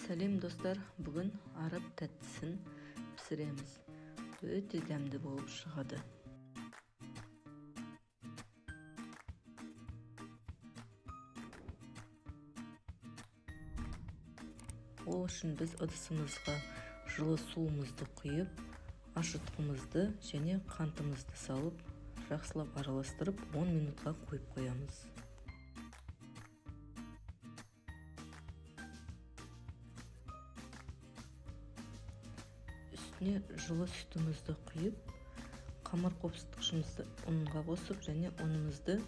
Сәлем достар, бүгін араб тәттісін пісіреміз. Өте дәмді болып шығады. Ол үшін біз ыдысымызға жылы суымызды құйып, ашытқымызды және қантымызды салып, жақсылап араластырып 10 минутқа қойып қоямыз. Үстіне жылы сүтімізді құйып, қамыр қопсытқышымызды ұнға қосып және ұнымызды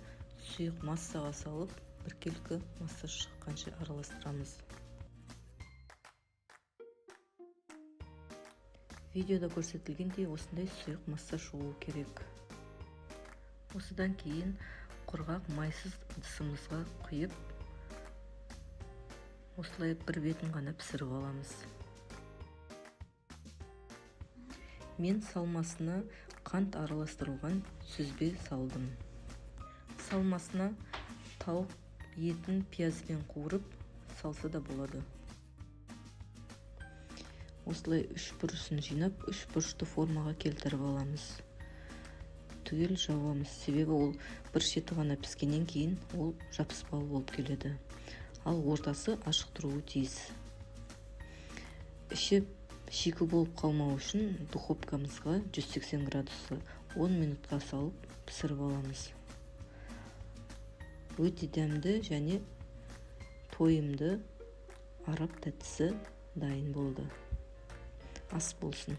сұйық массаға салып, біркелкі масса шыққанша араластырамыз. Видеода көрсетілгендей осындай сұйық масса шығуы керек. Осыдан кейін құрғақ майсыз ыдысымызға құйып, осылай бір бетін ғана пісіріп аламыз. Мен салмасына қант араластырылған сүзбе салдым. Салмасына тауық етін пиязбен қуырып салса да болады. Осылай 3 бұрышын жинап, 3 бұрышты формаға келтіріп аламыз. Түгел жауамыз, себебі ол бір шеті ғана піскеннен кейін ол жабыспалы болып келеді. Ал ортасы ашық тұруы тиіс. Іші шикі болып қалмау үшін духовкамызға 180 градусқа 10 минутқа салып пісіріп аламыз. Өте дәмді және тойымды араб тәттісі дайын болды. Ас болсын.